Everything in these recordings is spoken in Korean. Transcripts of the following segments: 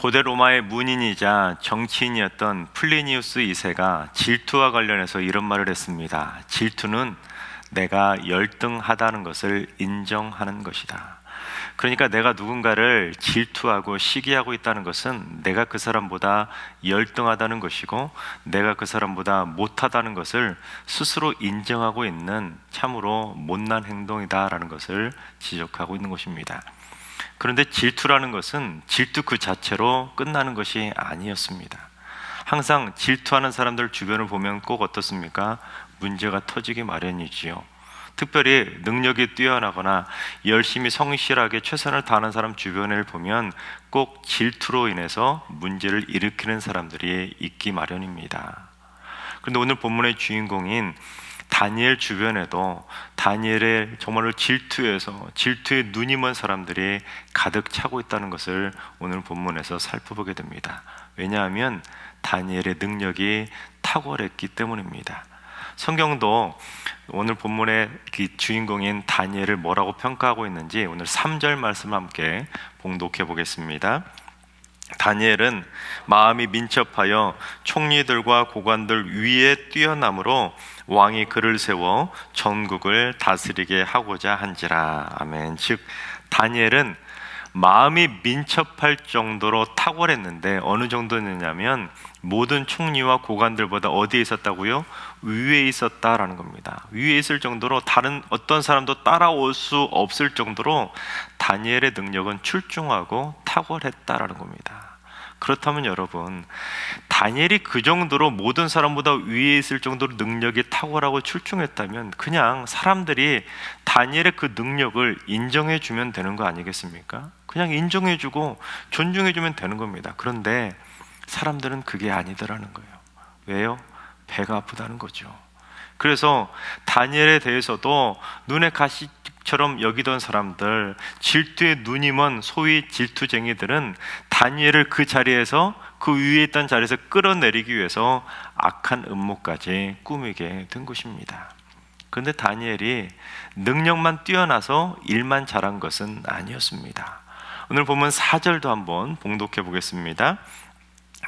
고대 로마의 문인이자 정치인이었던 플리니우스 2세가 질투와 관련해서 이런 말을 했습니다. 질투는 내가 열등하다는 것을 인정하는 것이다. 그러니까 내가 누군가를 질투하고 시기하고 있다는 것은 내가 그 사람보다 열등하다는 것이고, 내가 그 사람보다 못하다는 것을 스스로 인정하고 있는 참으로 못난 행동이다라는 것을 지적하고 있는 것입니다. 그런데 질투라는 것은 질투 그 자체로 끝나는 것이 아니었습니다. 항상 질투하는 사람들 주변을 보면 꼭 어떻습니까? 문제가 터지기 마련이지요. 특별히 능력이 뛰어나거나 열심히 성실하게 최선을 다하는 사람 주변을 보면 꼭 질투로 인해서 문제를 일으키는 사람들이 있기 마련입니다. 그런데 오늘 본문의 주인공인 다니엘 주변에도 다니엘의 정말로 질투에 눈이 먼 사람들이 가득 차고 있다는 것을 오늘 본문에서 살펴보게 됩니다. 왜냐하면 다니엘의 능력이 탁월했기 때문입니다. 성경도 오늘 본문의 그 주인공인 다니엘을 뭐라고 평가하고 있는지 오늘 3절 말씀 함께 봉독해 보겠습니다. 다니엘은 마음이 민첩하여 총리들과 고관들 위에 뛰어남으로 왕이 그를 세워 전국을 다스리게 하고자 한지라. 아멘. 즉 다니엘은 마음이 민첩할 정도로 탁월했는데 어느 정도였냐면 모든 총리와 고관들보다 어디에 있었다고요? 위에 있었다라는 겁니다. 위에 있을 정도로 다른 어떤 사람도 따라올 수 없을 정도로 다니엘의 능력은 출중하고 탁월했다라는 겁니다. 그렇다면 여러분, 다니엘이 그 정도로 모든 사람보다 위에 있을 정도로 능력이 탁월하고 출중했다면 그냥 사람들이 다니엘의 그 능력을 인정해 주면 되는 거 아니겠습니까? 그냥 인정해 주고 존중해 주면 되는 겁니다. 그런데 사람들은 그게 아니더라는 거예요. 왜요? 배가 아프다는 거죠. 그래서 다니엘에 대해서도 눈에 가시처럼 여기던 사람들, 질투에 눈이 먼 소위 질투쟁이들은 다니엘을 그 자리에서, 그 위에 있던 자리에서 끌어내리기 위해서 악한 음모까지 꾸미게 된 것입니다. 그런데 다니엘이 능력만 뛰어나서 일만 잘한 것은 아니었습니다. 오늘 보면 4절도 한번 봉독해 보겠습니다.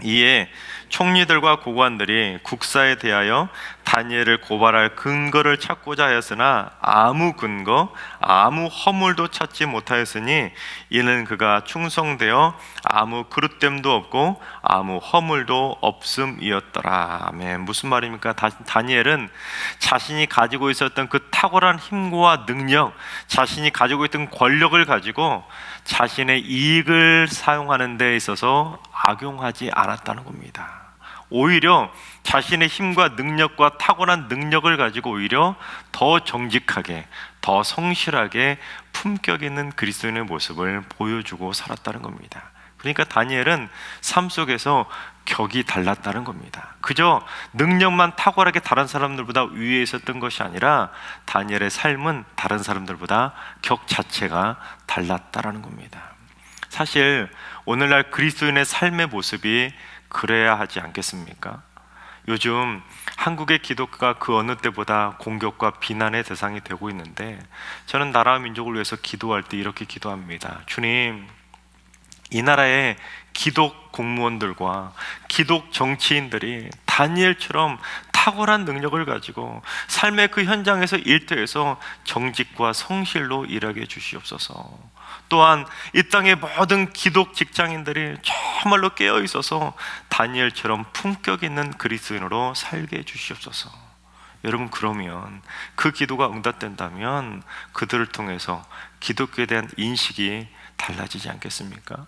이에 총리들과 고관들이 국사에 대하여 다니엘을 고발할 근거를 찾고자 하였으나 아무 근거, 아무 허물도 찾지 못하였으니 이는 그가 충성되어 아무 그릇됨도 없고 아무 허물도 없음이었더라. 아멘. 무슨 말입니까? 다니엘은 자신이 가지고 있었던 그 탁월한 힘과 능력, 자신이 가지고 있던 권력을 가지고 자신의 이익을 사용하는 데 있어서 악용하지 않았다는 겁니다. 오히려 자신의 힘과 능력과 탁월한 능력을 가지고 오히려 더 정직하게, 더 성실하게 품격 있는 그리스도인의 모습을 보여주고 살았다는 겁니다. 그러니까 다니엘은 삶 속에서 격이 달랐다는 겁니다. 그저 능력만 탁월하게 다른 사람들보다 위에 있었던 것이 아니라 다니엘의 삶은 다른 사람들보다 격 자체가 달랐다는 겁니다. 사실 오늘날 그리스도인의 삶의 모습이 그래야 하지 않겠습니까? 요즘 한국의 기독교가 그 어느 때보다 공격과 비난의 대상이 되고 있는데 저는 나라와 민족을 위해서 기도할 때 이렇게 기도합니다. 주님, 이 나라의 기독 공무원들과 기독 정치인들이 다니엘처럼 탁월한 능력을 가지고 삶의 그 현장에서 일터에서 정직과 성실로 일하게 해주시옵소서. 또한 이 땅의 모든 기독 직장인들이 정말로 깨어 있어서 다니엘처럼 품격 있는 그리스도인으로 살게 해주시옵소서. 여러분, 그러면 그 기도가 응답된다면 그들을 통해서 기독교에 대한 인식이 달라지지 않겠습니까?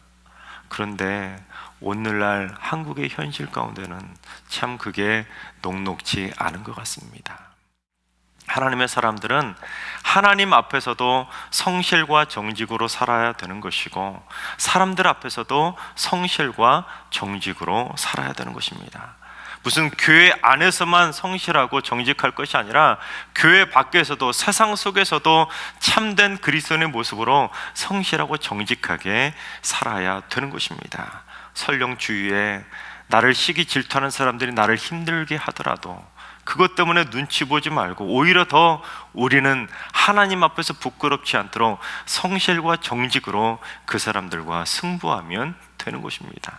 그런데 오늘날 한국의 현실 가운데는 참 그게 녹록지 않은 것 같습니다. 하나님의 사람들은 하나님 앞에서도 성실과 정직으로 살아야 되는 것이고 사람들 앞에서도 성실과 정직으로 살아야 되는 것입니다. 무슨 교회 안에서만 성실하고 정직할 것이 아니라 교회 밖에서도, 세상 속에서도 참된 그리스도인의 모습으로 성실하고 정직하게 살아야 되는 것입니다. 설령 주위에 나를 시기 질투하는 사람들이 나를 힘들게 하더라도 그것 때문에 눈치 보지 말고 오히려 더 우리는 하나님 앞에서 부끄럽지 않도록 성실과 정직으로 그 사람들과 승부하면 되는 것입니다.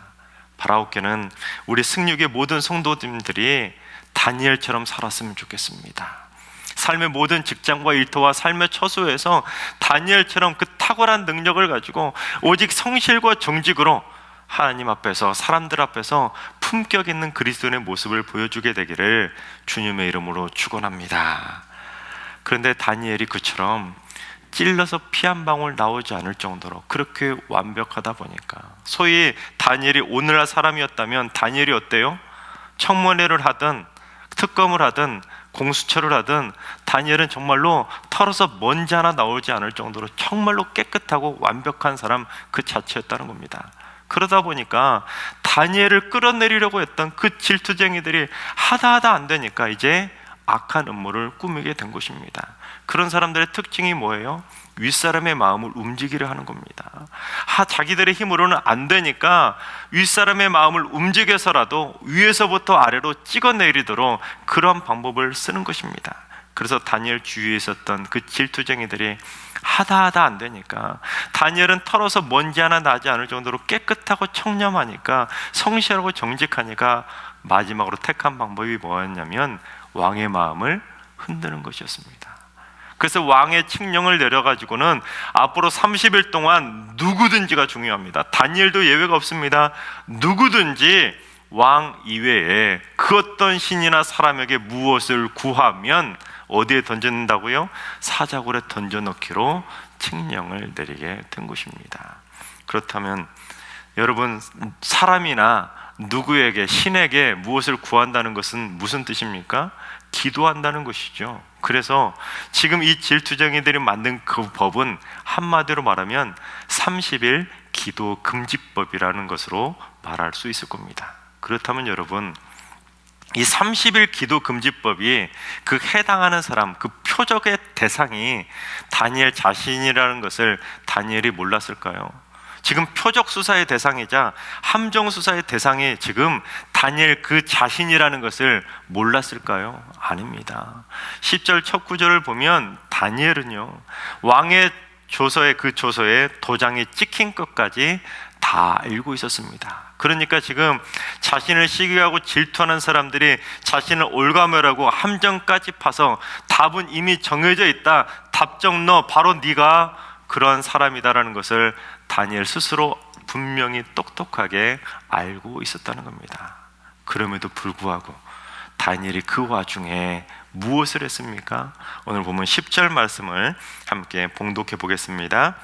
바라옵게는 우리 승육의 모든 성도님들이 다니엘처럼 살았으면 좋겠습니다. 삶의 모든 직장과 일터와 삶의 처소에서 다니엘처럼 그 탁월한 능력을 가지고 오직 성실과 정직으로 하나님 앞에서, 사람들 앞에서 품격 있는 그리스도인의 모습을 보여주게 되기를 주님의 이름으로 축원합니다. 그런데 다니엘이 그처럼 찔러서 피 한 방울 나오지 않을 정도로 그렇게 완벽하다 보니까, 소위 다니엘이 오늘날 사람이었다면 다니엘이 어때요? 청문회를 하든 특검을 하든 공수처를 하든 다니엘은 정말로 털어서 먼지 하나 나오지 않을 정도로 정말로 깨끗하고 완벽한 사람 그 자체였다는 겁니다. 그러다 보니까 다니엘을 끌어내리려고 했던 그 질투쟁이들이 하다 안 되니까 이제 악한 음모를 꾸미게 된 것입니다. 그런 사람들의 특징이 뭐예요? 윗사람의 마음을 움직이려 하는 겁니다. 자기들의 힘으로는 안 되니까 윗사람의 마음을 움직여서라도 위에서부터 아래로 찍어내리도록 그런 방법을 쓰는 것입니다. 그래서 다니엘 주위에 있었던 그 질투쟁이들이 하다 안 되니까, 다니엘은 털어서 먼지 하나 나지 않을 정도로 깨끗하고 청렴하니까, 성실하고 정직하니까 마지막으로 택한 방법이 뭐였냐면 왕의 마음을 흔드는 것이었습니다. 그래서 왕의 칙령을 내려가지고는 앞으로 30일 동안 누구든지가 중요합니다. 다니엘도 예외가 없습니다. 누구든지 왕 이외에 그 어떤 신이나 사람에게 무엇을 구하면 어디에 던져낸다고요? 사자굴에 던져넣기로 칙령을 내리게 된 것입니다. 그렇다면 여러분, 사람이나 누구에게, 신에게 무엇을 구한다는 것은 무슨 뜻입니까? 기도한다는 것이죠. 그래서 지금 이 질투쟁이들이 만든 그 법은 한마디로 말하면 30일 기도 금지법이라는 것으로 말할 수 있을 겁니다. 그렇다면 여러분, 이 30일 기도 금지법이 그 해당하는 사람, 그 표적의 대상이 다니엘 자신이라는 것을 다니엘이 몰랐을까요? 지금 표적 수사의 대상이자 함정 수사의 대상이 지금 다니엘 그 자신이라는 것을 몰랐을까요? 아닙니다. 10절 첫 구절을 보면 다니엘은요, 왕의 조서에, 그 조서에 도장이 찍힌 것까지 다 알고 있었습니다. 그러니까 지금 자신을 시기하고 질투하는 사람들이 자신을 올가매라고 함정까지 파서 답은 이미 정해져 있다, 답정 너, 바로 네가 그런 사람이다라는 것을 다니엘 스스로 분명히 똑똑하게 알고 있었다는 겁니다. 그럼에도 불구하고 다니엘이 그 와중에 무엇을 했습니까? 오늘 보면 10절 말씀을 함께 봉독해 보겠습니다.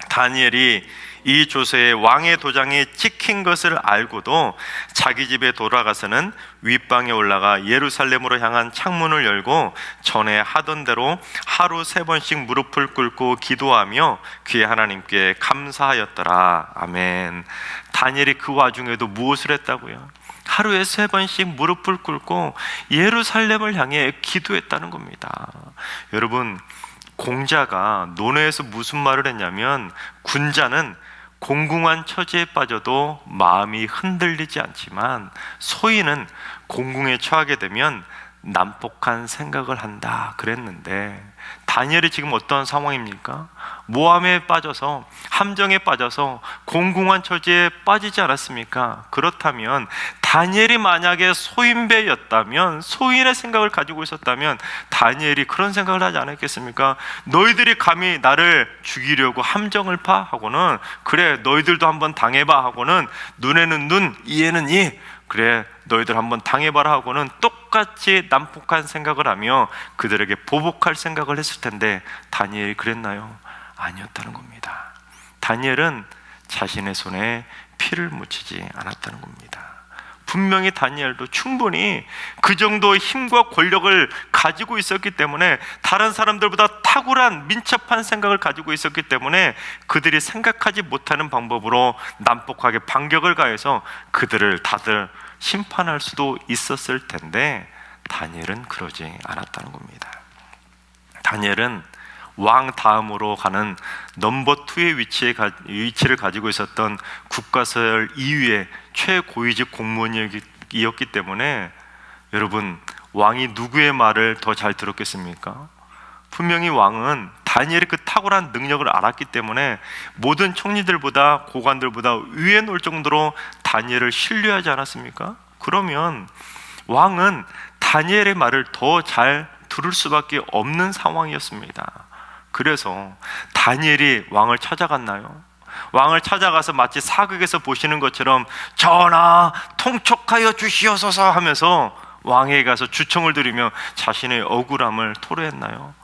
다니엘이 이 조서에 왕의 도장이 찍힌 것을 알고도 자기 집에 돌아가서는 윗방에 올라가 예루살렘으로 향한 창문을 열고 전에 하던 대로 하루 3번씩 무릎을 꿇고 기도하며 그의 하나님께 감사하였더라. 아멘. 다니엘이 그 와중에도 무엇을 했다고요? 하루에 3번씩 무릎을 꿇고 예루살렘을 향해 기도했다는 겁니다. 여러분, 공자가 논어에서 무슨 말을 했냐면, 군자는 공궁한 처지에 빠져도 마음이 흔들리지 않지만 소인은 공궁에 처하게 되면 난폭한 생각을 한다 그랬는데, 다니엘이 지금 어떤 상황입니까? 모함에 빠져서, 함정에 빠져서 공궁한 처지에 빠지지 않았습니까? 그렇다면 다니엘이 만약에 소인배였다면, 소인의 생각을 가지고 있었다면 다니엘이 그런 생각을 하지 않았겠습니까? 너희들이 감히 나를 죽이려고 함정을 파? 하고는 그래 너희들도 한번 당해봐 하고는 눈에는 눈, 이에는 이, 그래 너희들 한번 당해봐라 하고는 똑같이 난폭한 생각을 하며 그들에게 보복할 생각을 했을 텐데 다니엘이 그랬나요? 아니었다는 겁니다. 다니엘은 자신의 손에 피를 묻히지 않았다는 겁니다. 분명히 다니엘도 충분히 그 정도의 힘과 권력을 가지고 있었기 때문에, 다른 사람들보다 탁월한 민첩한 생각을 가지고 있었기 때문에 그들이 생각하지 못하는 방법으로 난폭하게 반격을 가해서 그들을 다들 심판할 수도 있었을 텐데 다니엘은 그러지 않았다는 겁니다. 다니엘은 왕 다음으로 가는 넘버 2의 위치를 가지고 있었던 국가서열 2위의 최고위직 공무원이었기 때문에, 여러분, 왕이 누구의 말을 더 잘 들었겠습니까? 분명히 왕은 다니엘의 그 탁월한 능력을 알았기 때문에 모든 총리들보다 고관들보다 위에 놓을 정도로 다니엘을 신뢰하지 않았습니까? 그러면 왕은 다니엘의 말을 더 잘 들을 수밖에 없는 상황이었습니다. 그래서 다니엘이 왕을 찾아갔나요? 왕을 찾아가서 마치 사극에서 보시는 것처럼 전하 통촉하여 주시옵소서 하면서 왕에게 가서 주청을 드리며 자신의 억울함을 토로했나요?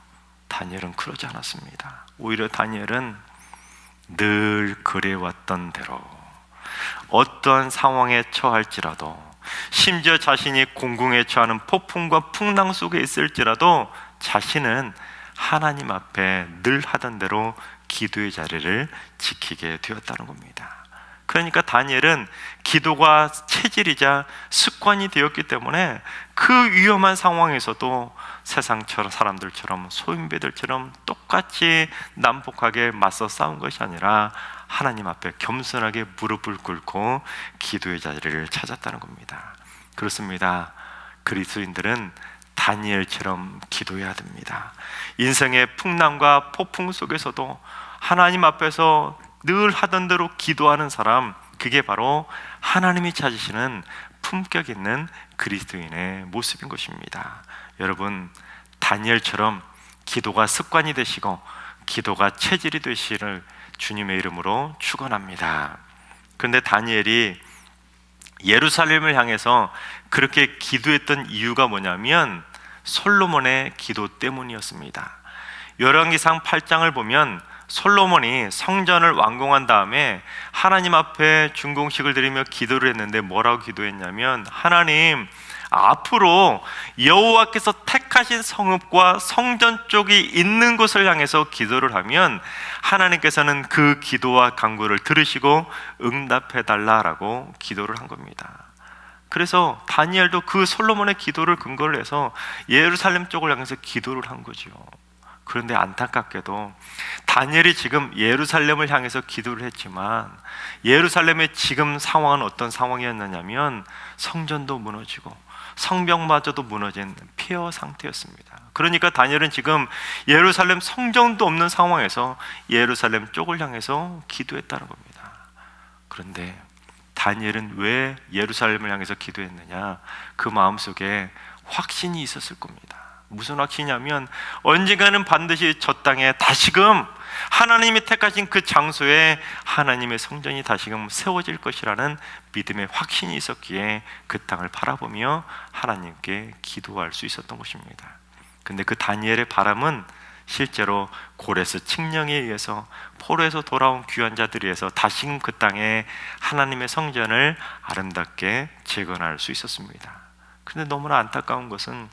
다니엘은 그러지 않았습니다. 오히려 다니엘은 늘 그래왔던 대로 어떠한 상황에 처할지라도, 심지어 자신이 공궁에 처하는 폭풍과 풍랑 속에 있을지라도 자신은 하나님 앞에 늘 하던 대로 기도의 자리를 지키게 되었다는 겁니다. 그러니까 다니엘은 기도가 체질이자 습관이 되었기 때문에 그 위험한 상황에서도 세상처럼 사람들처럼 소인배들처럼 똑같이 난폭하게 맞서 싸운 것이 아니라 하나님 앞에 겸손하게 무릎을 꿇고 기도의 자리를 찾았다는 겁니다. 그렇습니다. 그리스도인들은 다니엘처럼 기도해야 됩니다. 인생의 풍랑과 폭풍 속에서도 하나님 앞에서 늘 하던 대로 기도하는 사람, 그게 바로 하나님이 찾으시는 품격 있는 그리스도인의 모습인 것입니다. 여러분, 다니엘처럼 기도가 습관이 되시고 기도가 체질이 되시를 주님의 이름으로 축원합니다. 그런데 다니엘이 예루살렘을 향해서 그렇게 기도했던 이유가 뭐냐면 솔로몬의 기도 때문이었습니다. 열왕기상 8장을 보면 솔로몬이 성전을 완공한 다음에 하나님 앞에 준공식을 드리며 기도를 했는데 뭐라고 기도했냐면, 하나님, 앞으로 여호와께서 택하신 성읍과 성전 쪽이 있는 곳을 향해서 기도를 하면 하나님께서는 그 기도와 간구를 들으시고 응답해 달라라고 기도를 한 겁니다. 그래서 다니엘도 그 솔로몬의 기도를 근거로 해서 예루살렘 쪽을 향해서 기도를 한 거죠. 그런데 안타깝게도 다니엘이 지금 예루살렘을 향해서 기도를 했지만 예루살렘의 지금 상황은 어떤 상황이었느냐면 성전도 무너지고 성벽마저도 무너진 폐허 상태였습니다. 그러니까 다니엘은 지금 예루살렘 성전도 없는 상황에서 예루살렘 쪽을 향해서 기도했다는 겁니다. 그런데 다니엘은 왜 예루살렘을 향해서 기도했느냐? 그 마음속에 확신이 있었을 겁니다. 무슨 확신이냐면 언젠가는 반드시 저 땅에 다시금 하나님이 택하신 그 장소에 하나님의 성전이 다시금 세워질 것이라는 믿음의 확신이 있었기에 그 땅을 바라보며 하나님께 기도할 수 있었던 것입니다. 근데 그 다니엘의 바람은 실제로 고레스 칙령에 의해서 포로에서 돌아온 귀한 자들에 의해서 다시금 그 땅에 하나님의 성전을 아름답게 재건할 수 있었습니다. 근데 너무나 안타까운 것은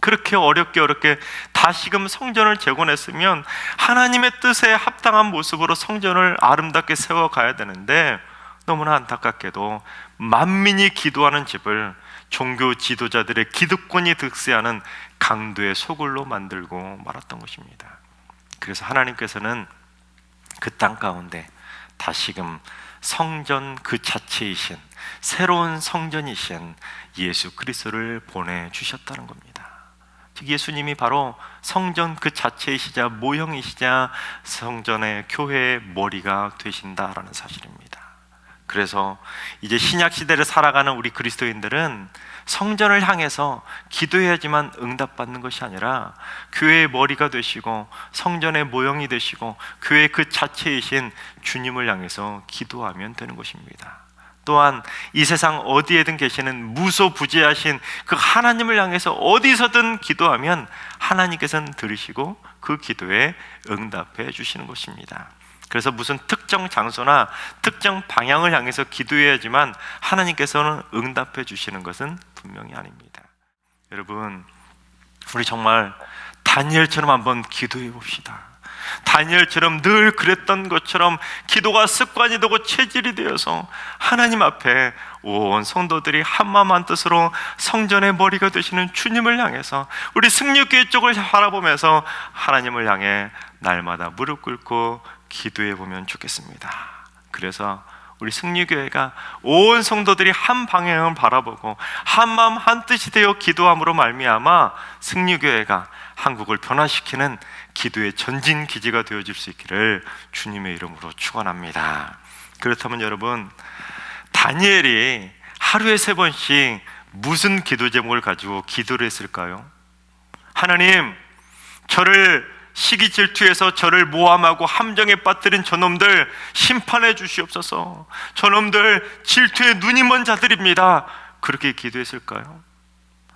그렇게 어렵게 다시금 성전을 재건했으면 하나님의 뜻에 합당한 모습으로 성전을 아름답게 세워가야 되는데 너무나 안타깝게도 만민이 기도하는 집을 종교 지도자들의 기득권이 득세하는 강도의 소굴로 만들고 말았던 것입니다. 그래서 하나님께서는 그 땅 가운데 다시금 성전 그 자체이신 새로운 성전이신 예수 그리스도를 보내주셨다는 겁니다. 즉 예수님이 바로 성전 그 자체이시자 모형이시자 성전의 교회의 머리가 되신다라는 사실입니다. 그래서 이제 신약 시대를 살아가는 우리 그리스도인들은 성전을 향해서 기도해야지만 응답받는 것이 아니라 교회의 머리가 되시고 성전의 모형이 되시고 교회 그 자체이신 주님을 향해서 기도하면 되는 것입니다. 또한 이 세상 어디에든 계시는 무소부재하신 그 하나님을 향해서 어디서든 기도하면 하나님께서는 들으시고 그 기도에 응답해 주시는 것입니다. 그래서 무슨 특정 장소나 특정 방향을 향해서 기도해야지만 하나님께서는 응답해 주시는 것은 분명히 아닙니다. 여러분, 우리 정말 다니엘처럼 한번 기도해 봅시다. 다니엘처럼 늘 그랬던 것처럼 기도가 습관이 되고 체질이 되어서 하나님 앞에 온 성도들이 한마음 한뜻으로 성전의 머리가 되시는 주님을 향해서 우리 승리교회 쪽을 바라보면서 하나님을 향해 날마다 무릎 꿇고 기도해 보면 좋겠습니다. 그래서 우리 승리교회가 온 성도들이 한 방향을 바라보고 한 마음 한 뜻이 되어 기도함으로 말미암아 승리교회가 한국을 변화시키는 기도의 전진 기지가 되어질 수 있기를 주님의 이름으로 축원합니다. 그렇다면 여러분, 다니엘이 하루에 3번씩 무슨 기도 제목을 가지고 기도를 했을까요? 하나님, 저를 시기 질투해서 저를 모함하고 함정에 빠뜨린 저놈들 심판해 주시옵소서. 저놈들 질투에 눈이 먼 자들입니다. 그렇게 기도했을까요?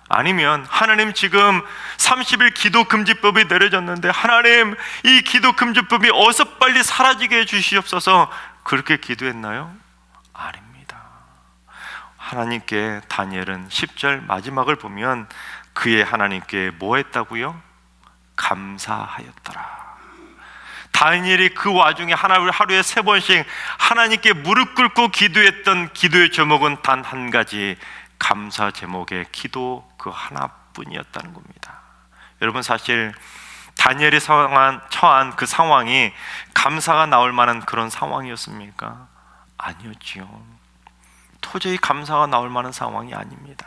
아니면 하나님, 지금 30일 기도 금지법이 내려졌는데 하나님, 이 기도 금지법이 어서 빨리 사라지게 해 주시옵소서. 그렇게 기도했나요? 아닙니다. 하나님께 다니엘은 10절 마지막을 보면 그의 하나님께 뭐 했다고요? 감사하였더라. 다니엘이 그 와중에 하루에 3번씩 하나님께 무릎 꿇고 기도했던 기도의 제목은 단 한 가지, 감사 제목의 기도 그 하나뿐이었다는 겁니다. 여러분, 사실 다니엘이 처한 그 상황이 감사가 나올 만한 그런 상황이었습니까? 아니었지요. 도저히 감사가 나올 만한 상황이 아닙니다.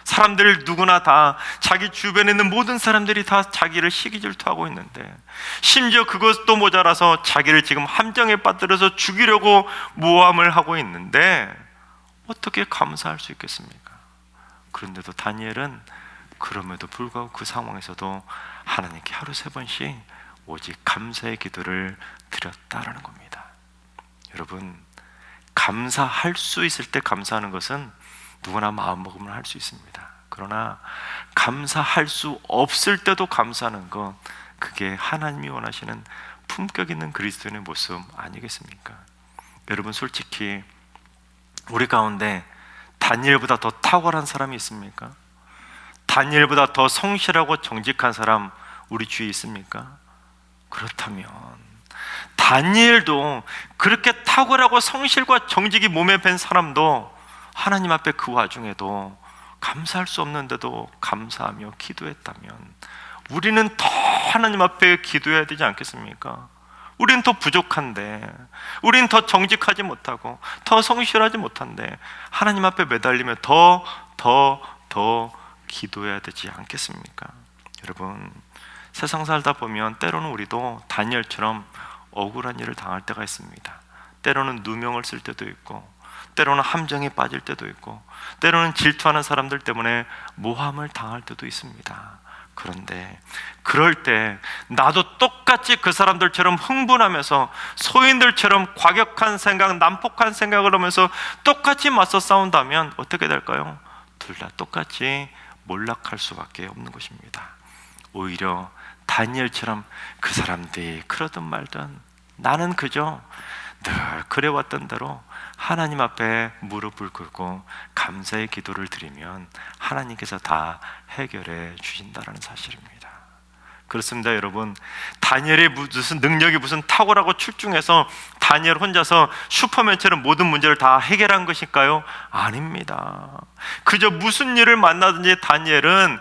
사람들 누구나 다, 자기 주변에 있는 모든 사람들이 다 자기를 시기질투하고 있는데, 심지어 그것도 모자라서 자기를 지금 함정에 빠뜨려서 죽이려고 모함을 하고 있는데 어떻게 감사할 수 있겠습니까? 그런데도 다니엘은 그럼에도 불구하고 그 상황에서도 하나님께 하루 3번씩 오직 감사의 기도를 드렸다라는 겁니다. 여러분, 감사할 수 있을 때 감사하는 것은 누구나 마음먹으면 할 수 있습니다. 그러나 감사할 수 없을 때도 감사하는 것, 그게 하나님이 원하시는 품격 있는 그리스도인의 모습 아니겠습니까? 여러분, 솔직히 우리 가운데 다니엘보다 더 탁월한 사람이 있습니까? 다니엘보다 더 성실하고 정직한 사람 우리 주위에 있습니까? 그렇다면 다니엘도 그렇게 탁월하고 성실과 정직이 몸에 밴 사람도 하나님 앞에 그 와중에도 감사할 수 없는데도 감사하며 기도했다면 우리는 더 하나님 앞에 기도해야 되지 않겠습니까? 우리는 더 부족한데, 우리는 더 정직하지 못하고 더 성실하지 못한데 하나님 앞에 매달리며 더 기도해야 되지 않겠습니까? 여러분, 세상 살다 보면 때로는 우리도 다니엘처럼 억울한 일을 당할 때가 있습니다. 때로는 누명을 쓸 때도 있고, 때로는 함정에 빠질 때도 있고, 때로는 질투하는 사람들 때문에 모함을 당할 때도 있습니다. 그런데 그럴 때 나도 똑같이 그 사람들처럼 흥분하면서 소인들처럼 과격한 생각, 난폭한 생각을 하면서 똑같이 맞서 싸운다면 어떻게 될까요? 둘 다 똑같이 몰락할 수밖에 없는 것입니다. 오히려 다니엘처럼 그 사람들이 그러든 말든 나는 그저 늘 그래왔던 대로 하나님 앞에 무릎을 꿇고 감사의 기도를 드리면 하나님께서 다 해결해 주신다는 사실입니다. 그렇습니다. 여러분, 다니엘의 무슨 능력이 무슨 탁월하고 출중해서 다니엘 혼자서 슈퍼맨처럼 모든 문제를 다 해결한 것일까요? 아닙니다. 그저 무슨 일을 만나든지 다니엘은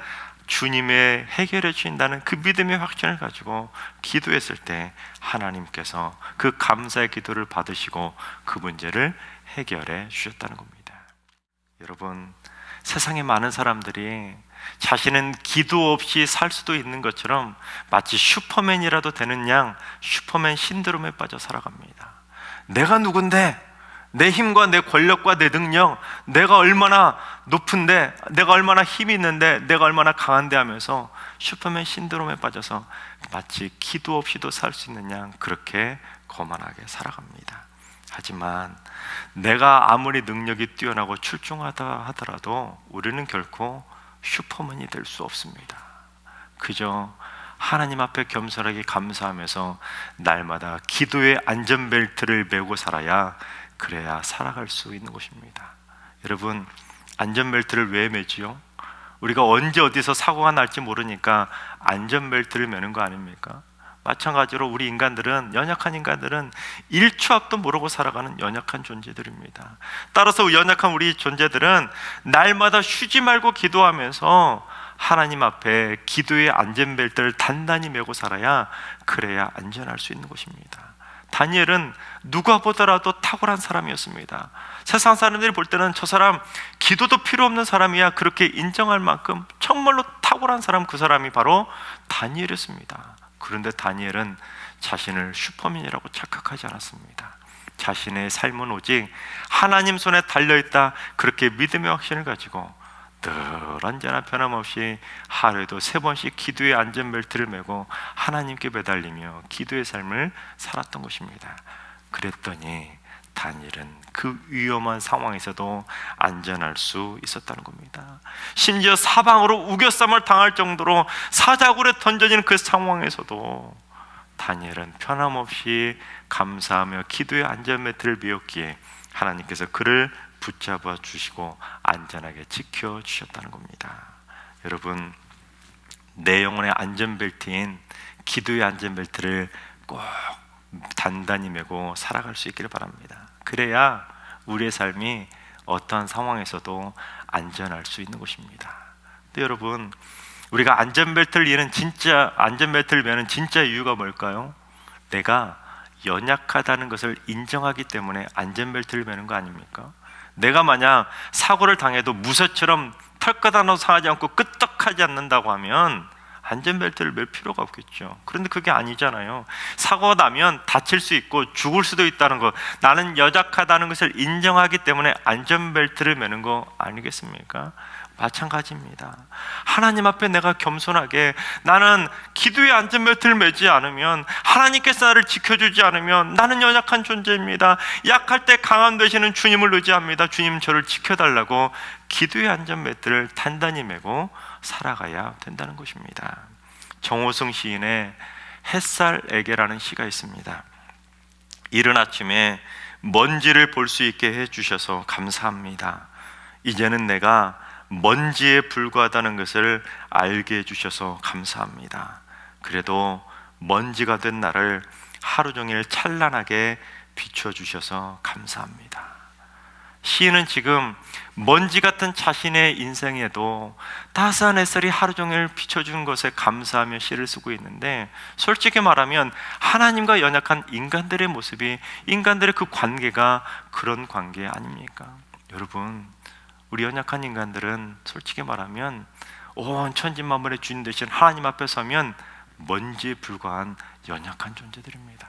주님의 해결해 주신다는 그 믿음의 확신을 가지고 기도했을 때 하나님께서 그 감사의 기도를 받으시고 그 문제를 해결해 주셨다는 겁니다. 여러분, 세상에 많은 사람들이 자신은 기도 없이 살 수도 있는 것처럼 마치 슈퍼맨이라도 되는 양 슈퍼맨 신드롬에 빠져 살아갑니다. 내가 누군데, 내 힘과 내 권력과 내 능력, 내가 얼마나 높은데, 내가 얼마나 힘이 있는데, 내가 얼마나 강한데 하면서 슈퍼맨 신드롬에 빠져서 마치 기도 없이도 살 수 있는 양 그렇게 거만하게 살아갑니다. 하지만 내가 아무리 능력이 뛰어나고 출중하다 하더라도 우리는 결코 슈퍼맨이 될 수 없습니다. 그저 하나님 앞에 겸손하게 감사하면서 날마다 기도의 안전벨트를 메고 살아야, 그래야 살아갈 수 있는 것입니다. 여러분, 안전벨트를 왜 매지요? 우리가 언제 어디서 사고가 날지 모르니까 안전벨트를 매는 거 아닙니까? 마찬가지로 우리 인간들은, 연약한 인간들은 1초 앞도 모르고 살아가는 연약한 존재들입니다. 따라서 연약한 우리 존재들은 날마다 쉬지 말고 기도하면서 하나님 앞에 기도의 안전벨트를 단단히 메고 살아야, 그래야 안전할 수 있는 것입니다. 다니엘은 누가 보더라도 탁월한 사람이었습니다. 세상 사람들이 볼 때는 저 사람 기도도 필요 없는 사람이야 그렇게 인정할 만큼 정말로 탁월한 사람, 그 사람이 바로 다니엘이었습니다. 그런데 다니엘은 자신을 슈퍼맨이라고 착각하지 않았습니다. 자신의 삶은 오직 하나님 손에 달려있다, 그렇게 믿음의 확신을 가지고 늘 언제나 변함없이 하루에도 3번씩 기도의 안전벨트를 메고 하나님께 매달리며 기도의 삶을 살았던 것입니다. 그랬더니 다니엘은 그 위험한 상황에서도 안전할 수 있었다는 겁니다. 심지어 사방으로 우겨쌈을 당할 정도로 사자굴에 던져지는 그 상황에서도 다니엘은 변함없이 감사하며 기도의 안전벨트를 메었기에 하나님께서 그를 붙잡아 주시고 안전하게 지켜주셨다는 겁니다. 여러분, 내 영혼의 안전벨트인 기도의 안전벨트를 꼭 단단히 메고 살아갈 수 있기를 바랍니다. 그래야 우리의 삶이 어떠한 상황에서도 안전할 수 있는 것입니다. 근데 여러분, 우리가 안전벨트를 매는 진짜 이유가 뭘까요? 내가 연약하다는 것을 인정하기 때문에 안전벨트를 매는 거 아닙니까? 내가 만약 사고를 당해도 무쇠처럼 털끝 하나 상하지 않고 끄떡하지 않는다고 하면 안전벨트를 맬 필요가 없겠죠. 그런데 그게 아니잖아요. 사고가 나면 다칠 수 있고 죽을 수도 있다는 것, 나는 연약하다는 것을 인정하기 때문에 안전벨트를 매는 거 아니겠습니까? 마찬가지입니다. 하나님 앞에 내가 겸손하게, 나는 기도의 안전벨트를 매지 않으면, 하나님께서 나를 지켜주지 않으면 나는 연약한 존재입니다. 약할 때 강함 되시는 주님을 의지합니다. 주님 저를 지켜달라고 기도의 안전벨트를 단단히 매고 살아가야 된다는 것입니다. 정호승 시인의 햇살에게라는 시가 있습니다. 이른 아침에 먼지를 볼 수 있게 해주셔서 감사합니다. 이제는 내가 먼지에 불과하다는 것을 알게 해주셔서 감사합니다. 그래도 먼지가 된 나를 하루 종일 찬란하게 비춰주셔서 감사합니다. 시인은 지금 먼지 같은 자신의 인생에도 따스한 햇살이 하루 종일 비춰준 것에 감사하며 시를 쓰고 있는데, 솔직히 말하면 하나님과 연약한 인간들의 모습이, 인간들의 그 관계가 그런 관계 아닙니까? 여러분, 우리 연약한 인간들은 솔직히 말하면 온 천지만물의 주인 되신 하나님 앞에 서면 먼지에 불과한 연약한 존재들입니다.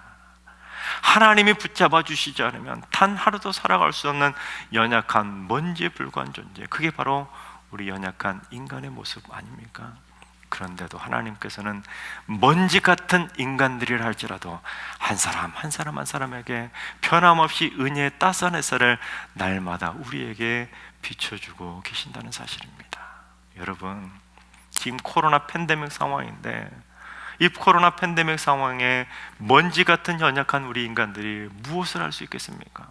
하나님이 붙잡아 주시지 않으면 단 하루도 살아갈 수 없는 연약한 먼지에 불과한 존재, 그게 바로 우리 연약한 인간의 모습 아닙니까? 그런데도 하나님께서는 먼지 같은 인간들이라 할지라도 한 사람 한 사람에게 변함없이 은혜의 따스한 햇살을 날마다 우리에게 비춰주고 계신다는 사실입니다. 여러분, 지금 코로나 팬데믹 상황인데, 이 코로나 팬데믹 상황에 먼지 같은 연약한 우리 인간들이 무엇을 할 수 있겠습니까?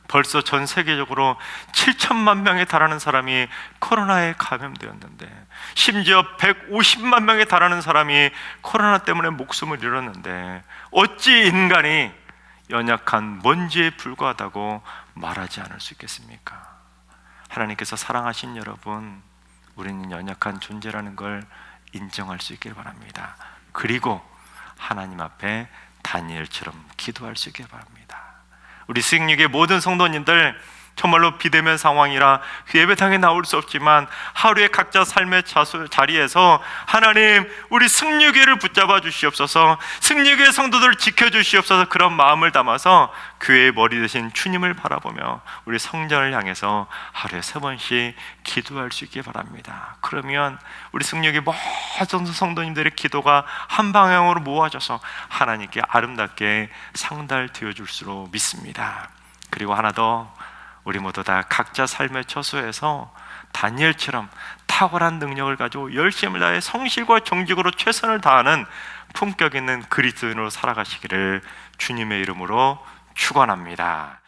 벌써 전 세계적으로 7천만 명에 달하는 사람이 코로나에 감염되었는데, 심지어 150만 명에 달하는 사람이 코로나 때문에 목숨을 잃었는데, 어찌 인간이 연약한 먼지에 불과하다고 말하지 않을 수 있겠습니까? 하나님께서 사랑하신 여러분, 우리는 연약한 존재라는 걸 인정할 수 있길 바랍니다. 그리고 하나님 앞에 다니엘처럼 기도할 수 있길 바랍니다. 우리 승리교회 모든 성도님들, 정말로 비대면 상황이라 예배당에 나올 수 없지만 하루에 각자 삶의 자리에서 하나님, 우리 승리교회를 붙잡아 주시옵소서, 승리교회 성도들을 지켜주시옵소서, 그런 마음을 담아서 교회의 머리 되신 주님을 바라보며 우리 성전을 향해서 하루에 3번씩 기도할 수 있게 바랍니다. 그러면 우리 승리교회 모든 성도님들의 기도가 한 방향으로 모아져서 하나님께 아름답게 상달되어 줄수록 믿습니다. 그리고 하나 더, 우리 모두 다 각자 삶의 처소에서 다니엘처럼 탁월한 능력을 가지고 열심을 다해 성실과 정직으로 최선을 다하는 품격 있는 그리스도인으로 살아가시기를 주님의 이름으로 축원합니다.